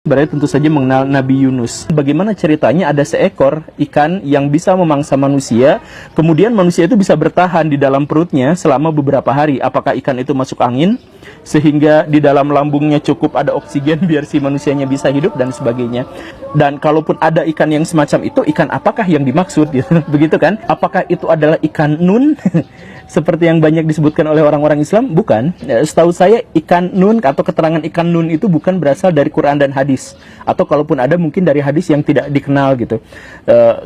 berarti tentu saja mengenal Nabi Yunus. Bagaimana ceritanya ada seekor ikan yang bisa memangsa manusia, kemudian manusia itu bisa bertahan di dalam perutnya selama beberapa hari. Apakah ikan itu masuk angin sehingga di dalam lambungnya cukup ada oksigen biar si manusianya bisa hidup dan sebagainya. Dan kalaupun ada ikan yang semacam itu, ikan apakah yang dimaksud gitu? Begitu kan? Apakah itu adalah ikan nun seperti yang banyak disebutkan oleh orang-orang Islam? Bukan. Setahu saya ikan nun atau keterangan ikan nun itu bukan berasal dari Quran dan hadis, atau kalaupun ada mungkin dari hadis yang tidak dikenal gitu.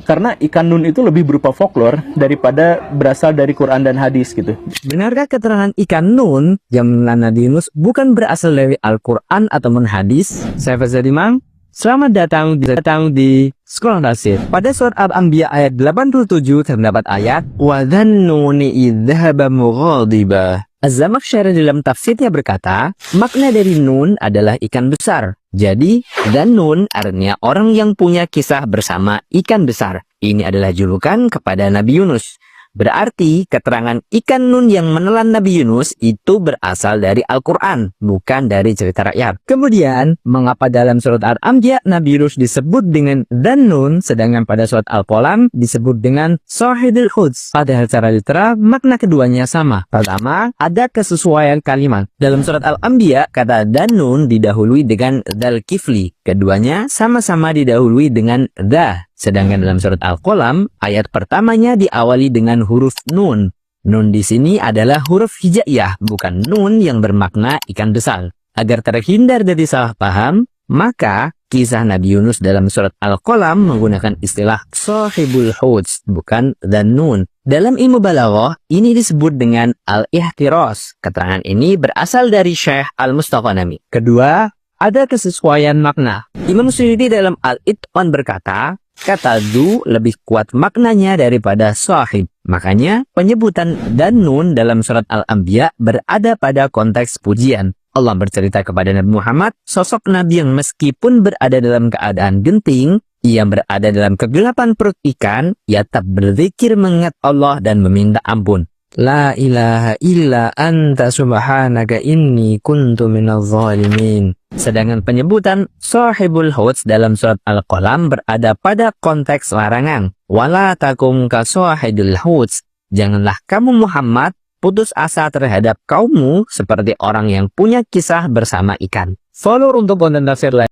Karena ikan nun itu lebih berupa folklore daripada berasal dari Quran dan hadis gitu. Benarkah keterangan ikan nun yang menelan Nabi Yunus bukan berasal dari Al-Quran atau hadis? Saya Faizal Imam. Selamat datang di Sekolah Tafsir. Pada surat Al-Anbiya ayat 87 terdapat ayat wa dhannuni idh dhahaba mughadiba. Az-Zamakhsyari dalam tafsirnya berkata, makna dari nun adalah ikan besar. Jadi, dhannun artinya orang yang punya kisah bersama ikan besar. Ini adalah julukan kepada Nabi Yunus. Berarti keterangan ikan nun yang menelan Nabi Yunus itu berasal dari Al-Quran, bukan dari cerita rakyat. Kemudian, mengapa dalam surat Al-Anbiya Nabi Yunus disebut dengan Dhannun, sedangkan pada surat Al-Qalam disebut dengan Sahibul Hudz? Padahal secara literal, makna keduanya sama. Pertama, ada kesesuaian kalimat. Dalam surat Al-Anbiya, kata Dhannun didahului dengan Dzal Kifli. Keduanya sama-sama didahului dengan Dha. Sedangkan dalam surat Al-Qalam, ayat pertamanya diawali dengan huruf nun. Nun di sini adalah huruf hijaiyah, bukan nun yang bermakna ikan besar. Agar terhindar dari salah paham, maka kisah Nabi Yunus dalam surat Al-Qalam menggunakan istilah Sahibul Hudz, bukan Dhannun. Dalam ilmu balaghah, ini disebut dengan al-ihtiras. Keterangan ini berasal dari Syekh Al-Mustaqanami. Kedua, ada kesesuaian makna. Imam Suyuti dalam Al-Itqan berkata, kata du lebih kuat maknanya daripada sahib. Makanya penyebutan Dhannun dalam surat Al-Anbiya berada pada konteks pujian. Allah bercerita kepada Nabi Muhammad, sosok Nabi yang meskipun berada dalam keadaan genting, ia berada dalam kegelapan perut ikan, ia tetap berzikir mengingat Allah dan meminta ampun. La ilaha illa anta subhanaka inni kuntu minadh dhalimin. Sedangkan penyebutan Sahibul Hudz dalam surat Al-Qalam berada pada konteks larangan. Wala takum ka Sahibul Hudz. Janganlah kamu Muhammad putus asa terhadap kaummu seperti orang yang punya kisah bersama ikan. Follow untuk konten tafsir lain.